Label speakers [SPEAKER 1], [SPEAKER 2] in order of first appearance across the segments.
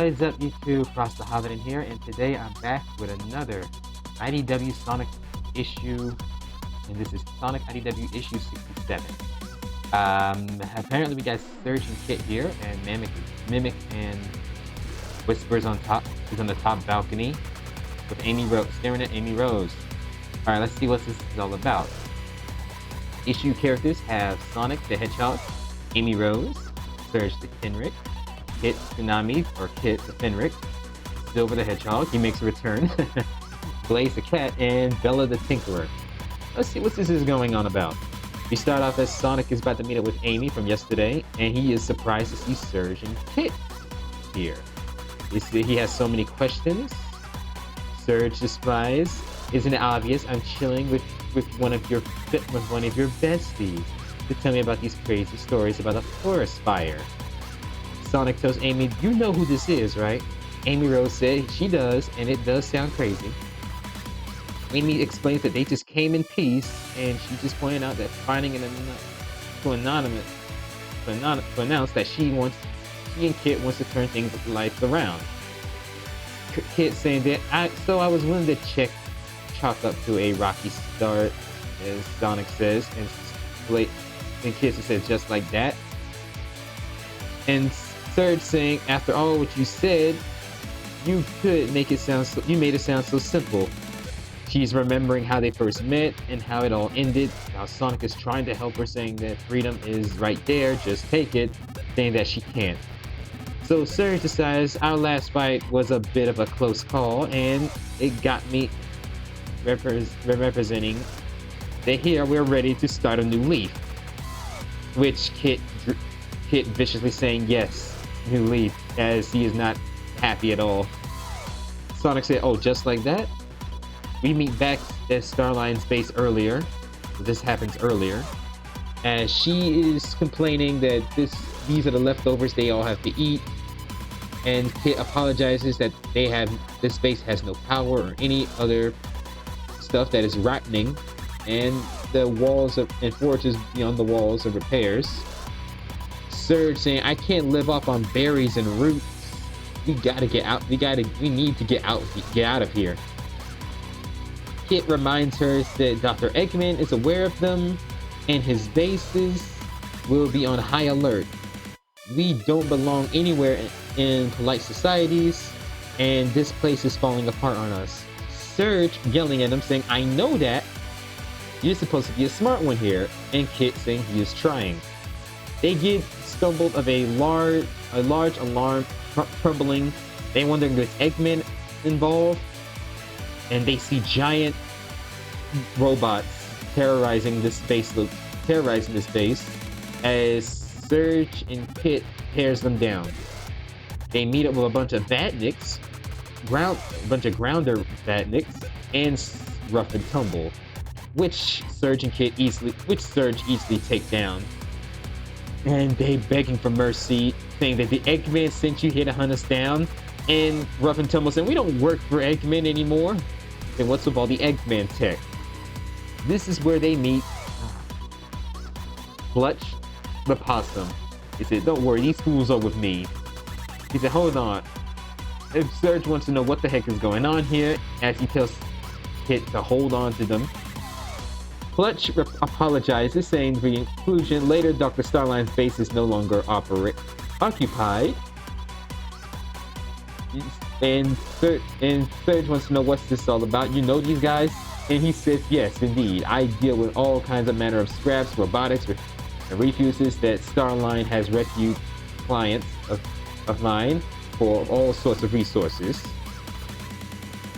[SPEAKER 1] What is up, YouTube? Across the Hobidon here, and today I'm back with another IDW Sonic issue, and this is Sonic IDW issue 67. Apparently we got Surge and Kit here, and Mimic and Whisper's on top. He's on the top balcony with Amy Rose, staring at Amy Rose. All right, let's see what this is all about. Issue characters have Sonic the Hedgehog, Amy Rose, Surge the Fenric, Kit Tsunami, or Kit the Fenric, Silver the Hedgehog, he makes a return, Blaze the Cat, and Bella the Tinkerer. Let's see what this is going on about. We start off as Sonic is about to meet up with Amy from yesterday, and he is surprised to see Surge and Kit here. You see, he has so many questions. Surge replies, "Isn't it obvious? I'm chilling with one of your besties to tell me about these crazy stories about a forest fire." Sonic tells Amy, "You know who this is, right?" Amy Rose said she does, and it does sound crazy. Amy explains that they just came in peace, and she just pointed out that finding to announce that she and Kit wants to turn things life around. Kit saying that I was willing to chalk up to a rocky start, as Sonic says, and Kit says just like that. And Surge saying, "After all what you said, you made it sound so simple." She's remembering how they first met and how it all ended, how Sonic is trying to help her, saying that freedom is right there, just take it, saying that she can't. So Surge decides our last fight was a bit of a close call, and it got me representing that here we're ready to start a new leaf. Which Kit viciously saying yes, new leaf, as he is not happy at all. Sonic said, "Oh, just like that?" We meet back at Starline's base earlier. This happens earlier, as she is complaining that these are the leftovers they all have to eat, and Kit apologizes that this base has no power or any other stuff that is rotting, and the walls and forges beyond the walls of repairs. Surge saying, "I can't live off on berries and roots. We gotta get out. We need to get out of here." Kit reminds her that Dr. Eggman is aware of them, and his bases will be on high alert. We don't belong anywhere in polite societies, and this place is falling apart on us. Surge yelling at him, saying, "I know that. You're supposed to be a smart one here," and Kit saying he is trying. They get stumbled of a large alarm crumbling. They wonder if there's Eggman involved, and they see giant robots terrorizing this base as Surge and Kit tears them down. They meet up with a bunch of Batniks, grounder Batniks, and Rough and Tumble, which Surge easily take down. And they begging for mercy, saying that the Eggman sent you here to hunt us down. And Rough and Tumble saying, "We don't work for Eggman anymore." Then what's with all the Eggman tech? This is where they meet Clutch the Possum. He said, "Don't worry, these fools are with me." He said, "Hold on." If Surge wants to know what the heck is going on here, as he tells Kit to hold on to them. Clutch apologizes, saying the inclusion later Dr. Starline's base is no longer occupied. And Surge wants to know what's this all about. "You know these guys?" And he says, "Yes, indeed. I deal with all kinds of manner of scraps, robotics, and refuses that Starline has rescued clients of mine for all sorts of resources."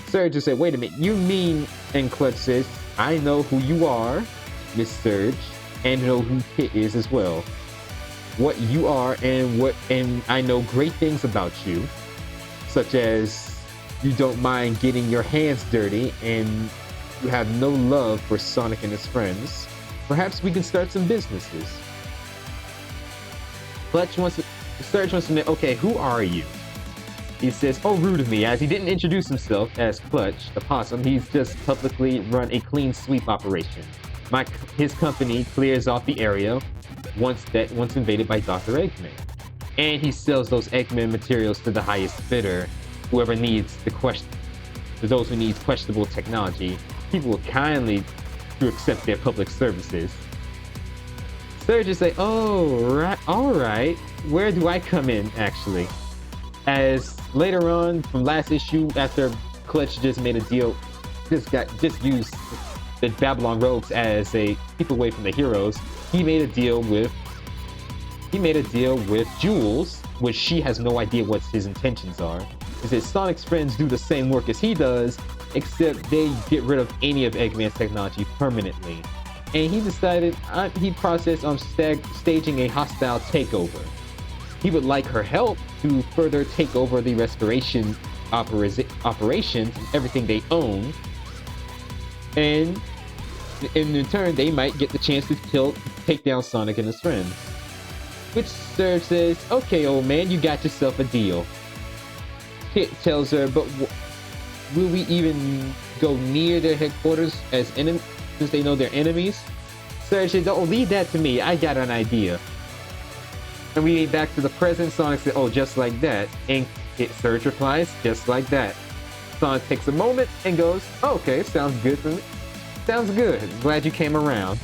[SPEAKER 1] Surge just said, "Wait a minute, you mean..." And Clutch says, "I know who you are, Miss Surge, and know who Kit is as well. What you are, and I know great things about you, such as you don't mind getting your hands dirty, and you have no love for Sonic and his friends. Perhaps we can start some businesses." Surge wants to know, "Okay, who are you?" He says, "Oh, rude of me," as he didn't introduce himself as Clutch the Possum. He's just publicly run a clean sweep operation. His company clears off the area once invaded by Dr. Eggman. And he sells those Eggman materials to the highest bidder. Whoever needs to those who need questionable technology, people will kindly to accept their public services. Surge is like, oh, right, all right. Where do I come in, actually? As later on from last issue, after Clutch just made a deal, just used the Babylon Rogues as a keep away from the heroes. He made a deal with Jules, which she has no idea what his intentions are. He says Sonic's friends do the same work as he does, except they get rid of any of Eggman's technology permanently. And he decided he processed on staging a hostile takeover. He would like her help to further take over the restoration operations and everything they own. And in return, they might get the chance to take down Sonic and his friends. Which Surge says, okay, old man, you got yourself a deal. Kit tells her, but will we even go near their headquarters as enemies, since they know they're enemies? Surge said, don't leave that to me, I got an idea. And we get back to the present. Sonic said, oh, just like that. And Surge replies, just like that. Sonic takes a moment and goes, oh, okay, sounds good for me. Sounds good. Glad you came around.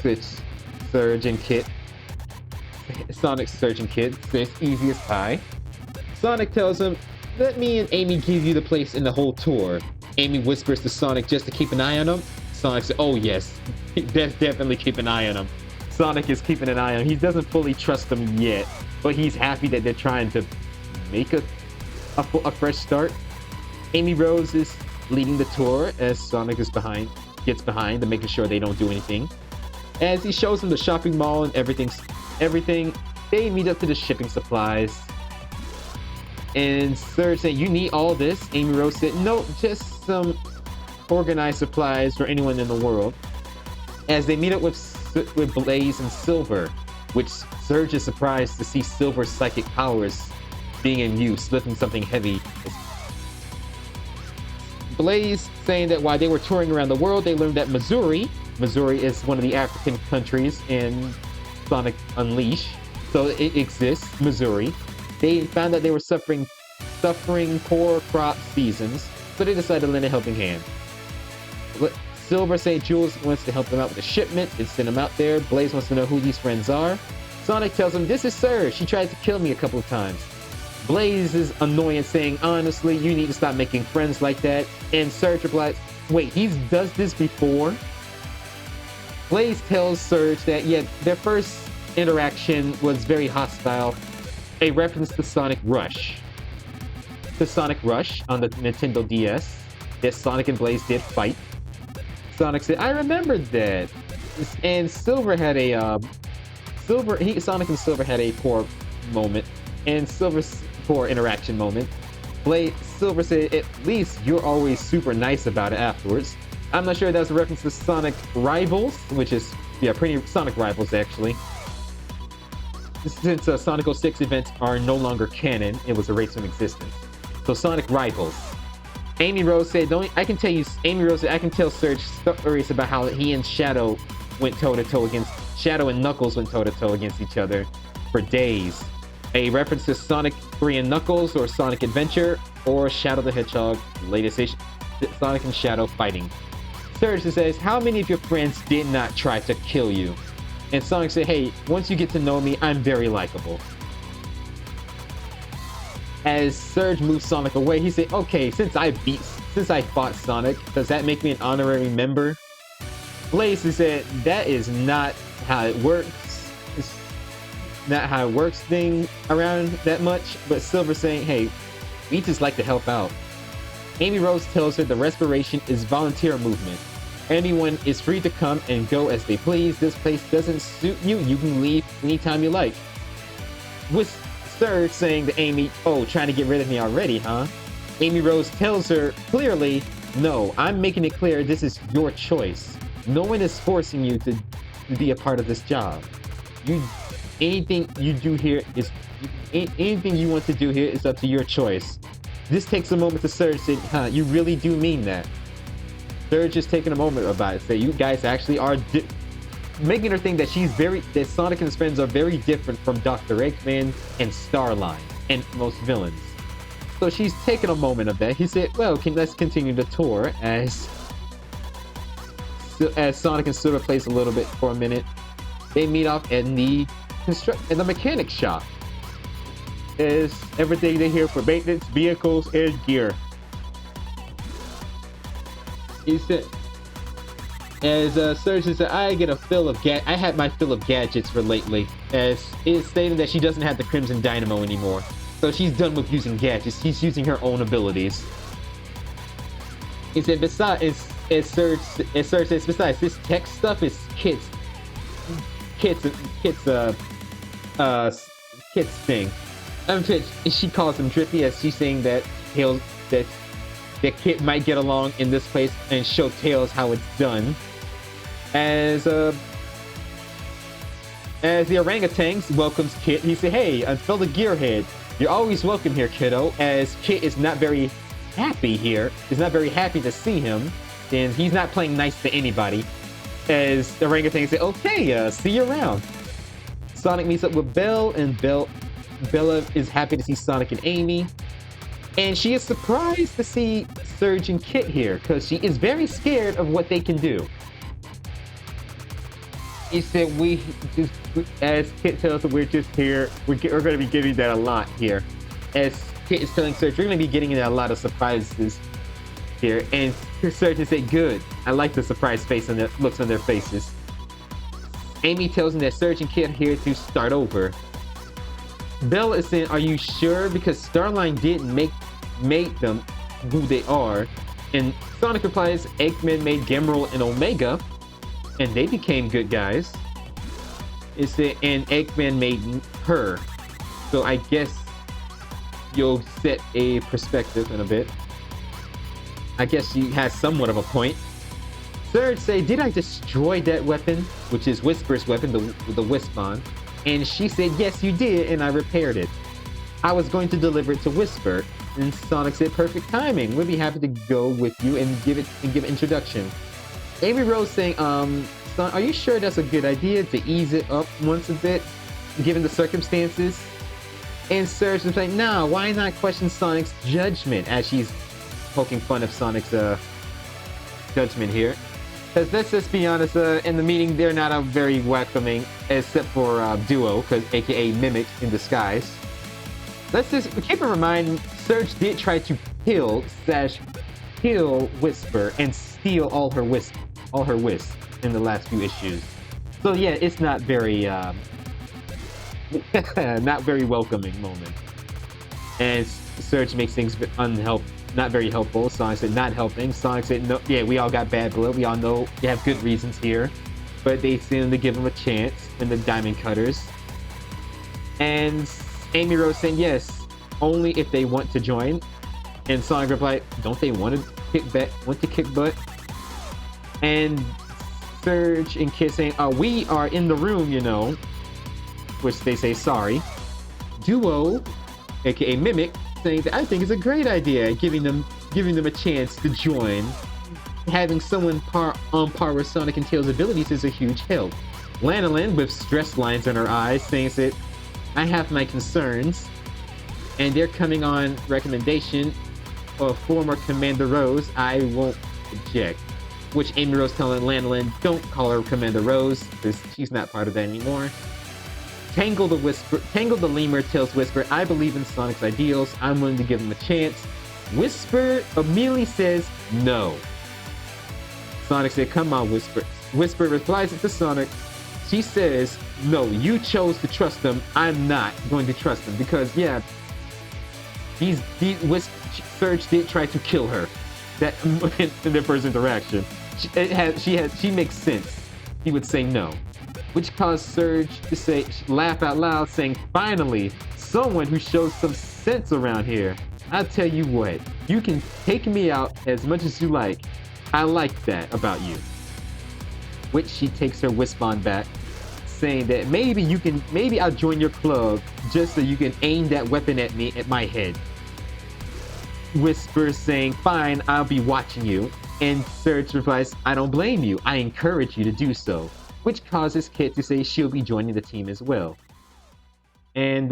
[SPEAKER 1] Switch Surge and Kit. Sonic, Surge, and Kit. It's easy as pie. Sonic tells him, let me and Amy give you the place in the whole tour. Amy whispers to Sonic just to keep an eye on him. Sonic says, oh yes, definitely keep an eye on him. Sonic is keeping an eye on him. He doesn't fully trust them yet, but he's happy that they're trying to make a fresh start. Amy Rose is leading the tour as Sonic gets behind and making sure they don't do anything. As he shows them the shopping mall and everything, they meet up to the shipping supplies. And Surge said, you need all this? Amy Rose said, no, just some organized supplies for anyone in the world. As they meet up with Blaze and Silver, which Surge is surprised to see Silver's psychic powers being in use, lifting something heavy. Blaze saying that while they were touring around the world, they learned that Missouri is one of the African countries in Sonic Unleashed, so it exists, Missouri. They found that they were suffering poor crop seasons, so they decided to lend a helping hand. Silver saying Jules wants to help them out with the shipment and send them out there. Blaze wants to know who these friends are. Sonic tells him, this is Surge. She tried to kill me a couple of times. Blaze is annoying, saying, honestly, you need to stop making friends like that. And Surge replies, wait, he's does this before? Blaze tells Surge that, yeah, their first interaction was very hostile. A reference to Sonic Rush. To Sonic Rush on the Nintendo DS. That Sonic and Blaze did fight. Sonic said, I remembered that. And Silver had a Sonic and Silver had a poor moment. And Silver's poor interaction moment. Silver said, at least you're always super nice about it afterwards. I'm not sure if that's a reference to Sonic Rivals, which is, yeah, pretty Sonic Rivals actually. Since Sonic 06 events are no longer canon, it was erased from existence. So Sonic Rivals. Amy Rose said, Amy Rose said, I can tell Surge stories about how he and Shadow went toe-to-toe against, Shadow and Knuckles went toe-to-toe against each other for days. A reference to Sonic 3 and Knuckles, or Sonic Adventure, or Shadow the Hedgehog, latest issue, Sonic and Shadow fighting. Surge says, how many of your friends did not try to kill you? And Sonic said, hey, once you get to know me, I'm very likable. As Surge moves Sonic away, he said, okay, since I fought Sonic, does that make me an honorary member? Blaze said, that is not how it works. It's not how it works thing around that much. But Silver saying, hey, we just like to help out. Amy Rose tells her the respiration is volunteer movement. Anyone is free to come and go as they please. This place doesn't suit you. You can leave anytime you like. With Surge saying to Amy, oh, trying to get rid of me already, huh? Amy Rose tells her clearly, no, I'm making it clear this is your choice. No one is forcing you to be a part of this job. Anything you want to do here is up to your choice. This takes a moment to Surge say, huh, you really do mean that? Surge is taking a moment about it. Say, you guys actually are making her think that that Sonic and his friends are very different from Dr. Eggman and Starline and most villains. So she's taking a moment of that. He said, well, let's continue the tour as Sonic and Silver plays a little bit for a minute. They meet off in the mechanic shop. Is everything they hear for maintenance, vehicles, and gear. He said, as Surgeon said, I had my fill of gadgets for lately, as it's stating that she doesn't have the Crimson Dynamo anymore. So she's done with using gadgets. She's using her own abilities. He said, besides, as Surge says, besides this tech stuff is Kit's thing. She calls him Drippy, as she's saying that Kit might get along in this place and show Tails how it's done. As the orangutans welcomes Kit, he said, "Hey, fellow Gearhead, you're always welcome here, kiddo." As Kit is not very happy here, is not very happy to see him, and he's not playing nice to anybody. As the orangutan say, "Okay, see you around." Sonic meets up with Belle, and Bella is happy to see Sonic and Amy. And she is surprised to see Surge and Kit here, because she is very scared of what they can do. He said, as Kit tells her, we're just here, we're going to be getting that a lot here. As Kit is telling Surge, we're going to be getting a lot of surprises here. And Surge is saying, good, I like the surprise face and the looks on their faces. Amy tells him that Surge and Kit are here to start over. Bella is saying, are you sure? Because Starline didn't make them who they are. And Sonic replies, Eggman made Gemerald and Omega, and they became good guys. And Eggman made her. So I guess you'll set a perspective in a bit. I guess she has somewhat of a point. Surge say, did I destroy that weapon? Which is Whisper's weapon, the Wispon. And she said, yes, you did, and I repaired it. I was going to deliver it to Whisper. And Sonic said, perfect timing. We'll be happy to go with you and give introduction. Amy Rose saying, Son, are you sure that's a good idea to ease it up once a bit, given the circumstances? And Surge is like, nah, why not question Sonic's judgment, as she's poking fun of Sonic's judgment here. Because let's just be honest, in the meeting, they're not very welcoming, except for Duo, aka Mimic in disguise. Let's just keep in mind, Surge did try to kill Whisper and steal all her wisp in the last few issues. So yeah, it's not very not very welcoming moment. And Surge makes things not very helpful. Sonic said not helping. Sonic said no, yeah, we all got bad blood. We all know they have good reasons here. But they seem to give him a chance in the Diamond Cutters. And Amy Rose saying yes, only if they want to join. And Sonic replied, don't they want to kick butt? And Surge and Kid saying, we are in the room, you know. Which they say sorry. Duo, aka Mimic, saying that I think it's a great idea, giving them a chance to join. Having someone on par with Sonic and Tails' abilities is a huge help. Lanolin, with stress lines in her eyes, saying that I have my concerns, and they're coming on recommendation of former Commander Rose. I won't object. Which Amy Rose telling Lanolin, don't call her Commander Rose, because she's not part of that anymore. Tangle the Lemur tells Whisper, I believe in Sonic's ideals. I'm willing to give him a chance. Whisper immediately says no. Sonic said, come on, Whisper. Whisper replies to Sonic. She says, no, you chose to trust them. I'm not going to trust them because, yeah, Surge did try to kill her. That in their first interaction. She makes sense. He would say no. Which caused Surge to laugh out loud, saying, finally, someone who shows some sense around here. I'll tell you what, you can take me out as much as you like. I like that about you. Which she takes her Wispon back, saying that maybe I'll join your club just so you can aim that weapon at me, at my head. Whisper saying, fine, I'll be watching you. And Surge replies, I don't blame you. I encourage you to do so. which causes Kit to say she'll be joining the team as well. And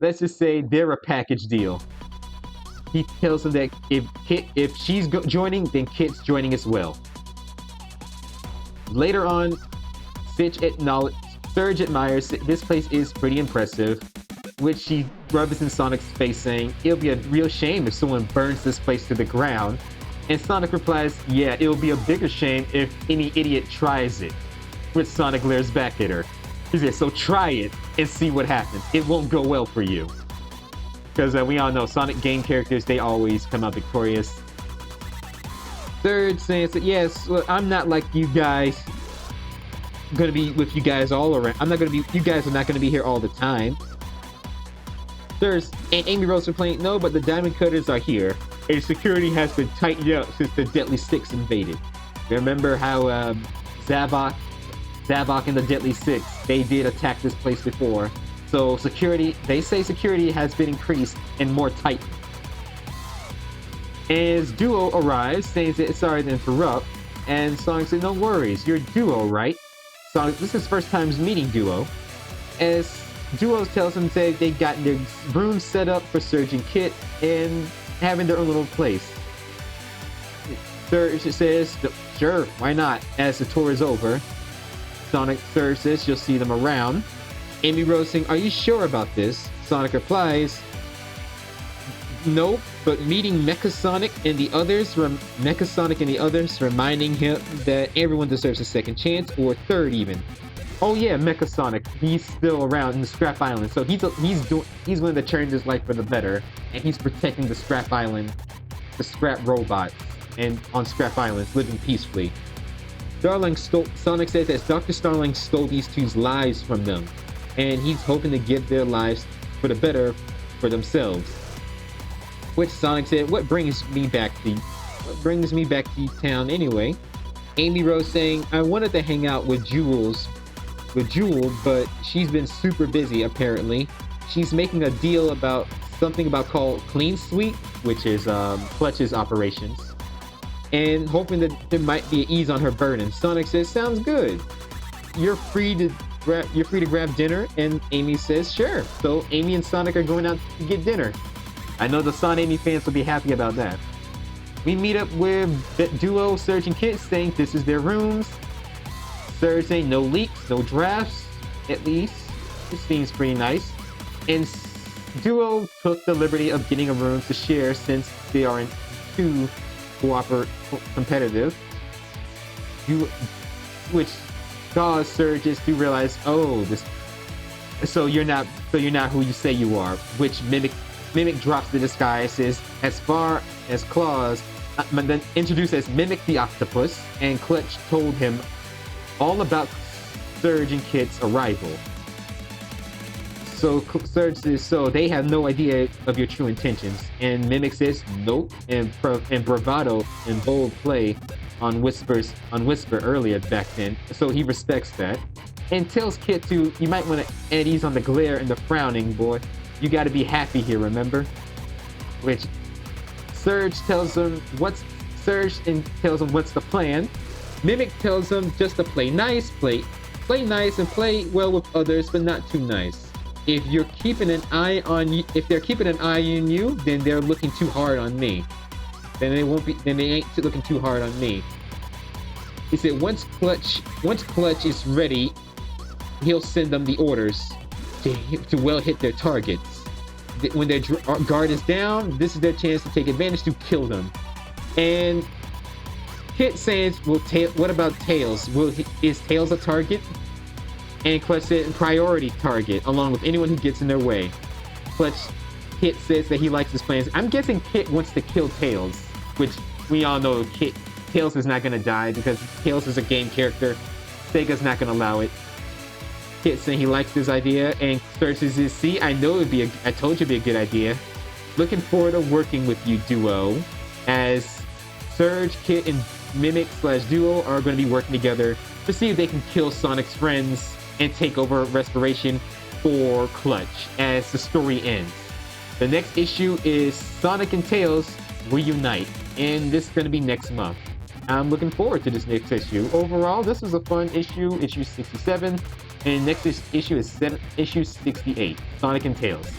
[SPEAKER 1] let's just say they're a package deal. He tells them that if she's joining, then Kit's joining as well. Later on, Surge admires this place is pretty impressive, which she rubs in Sonic's face saying, it'll be a real shame if someone burns this place to the ground. And Sonic replies, yeah, it'll be a bigger shame if any idiot tries it. Which Sonic glares back at her. He says, so try it and see what happens. It won't go well for you. Because we all know Sonic game characters, they always come out victorious. Surge says that, yes, well, I'm not like you guys. Gonna be with you guys all around. You guys are not gonna be here all the time. Surge and Amy Rose are playing, no, but the Diamond Cutters are here. And security has been tightened up since the Deadly Six invaded. Remember how Zavok and the Deadly Six, they did attack this place before. So they say security has been increased and more tightened. As Duo arrives, saying that sorry to interrupt, and Sonic said, no worries, you're Duo, right? Sonic, this is his first time meeting Duo. As Duo tells him that they got their room set up for Surge and Kit and having their own little place. Surge says, sure, why not? As the tour is over, Surge says you'll see them around. Amy Rose saying, are you sure about this? Sonic replies, nope, but meeting Mechasonic and the others, reminding him that everyone deserves a second chance, or third even. Oh yeah, Mechasonic, he's still around in the Scrap Island, so he's willing to change his life for the better, and he's protecting the Scrap Island, the Scrap robots, and on Scrap Island, living peacefully. Sonic says that Dr. Starling stole these two's lives from them, and he's hoping to give their lives for the better for themselves. Which Sonic said, what brings me back to town anyway? Amy Rose saying, I wanted to hang out with Jewel, but she's been super busy apparently. She's making a deal about something called Clean Sweep, which is Clutch's operations, and hoping that there might be an ease on her burden. Sonic says, sounds good. You're free to grab dinner, and Amy says, sure. So Amy and Sonic are going out to get dinner. I know the Son Amy fans will be happy about that. We meet up with Duo, Surge, and Kit saying this is their rooms. Surge saying no leaks, no drafts, at least. It seems pretty nice. And Duo took the liberty of getting a room to share since they aren't too competitive. Which caused Surges to realize, so you're not who you say you are. Which Mimic drops the disguises as far as Claws, then introduced as Mimic the Octopus, and Clutch told him all about Surge and Kit's arrival. So Surge says, so they have no idea of your true intentions, and Mimic says nope, and bravado and bold play on Whisper earlier back then, so he respects that, and tells Kit to, you might want to add ease on the glare and the frowning, boy. You gotta be happy here, remember? Which Surge tells him what's the plan. Mimic tells him just to play nice, play nice and play well with others, but not too nice. If they're keeping an eye on you, then they're looking too hard on me. Then they ain't looking too hard on me. He said once Clutch is ready, he'll send them the orders to well hit their targets. When their guard is down, this is their chance to take advantage to kill them. And Kit says, what about Tails? Is Tails a target? And Clutch said, priority target, along with anyone who gets in their way. Kit says that he likes his plans. I'm guessing Kit wants to kill Tails, which we all know Tails is not going to die because Tails is a game character. Sega's not going to allow it. Kit saying he likes this idea, and Surge says, see, I told you it'd be a good idea. Looking forward to working with you, Duo. As Surge, Kit, and Mimic/Duo are going to be working together to see if they can kill Sonic's friends and take over Respiration for Clutch as the story ends. The next issue is Sonic and Tails reunite, and this is going to be next month. I'm looking forward to this next issue. Overall, this was a fun issue, issue 67, and next issue is issue 68, Sonic and Tails.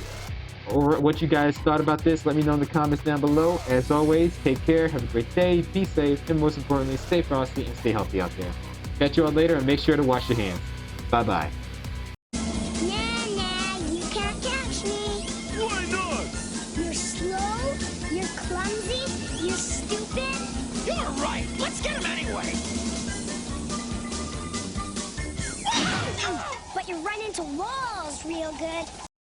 [SPEAKER 1] Or what you guys thought about this, let me know in the comments down below. As always, take care, have a great day, be safe, and most importantly, stay frosty and stay healthy out there. Catch you all later, and make sure to wash your hands. Bye-bye.
[SPEAKER 2] Nah, you can't catch me.
[SPEAKER 3] Why not?
[SPEAKER 2] You're slow, you're clumsy, you're stupid.
[SPEAKER 3] You're right. Let's get him anyway.
[SPEAKER 2] But you run into walls real good.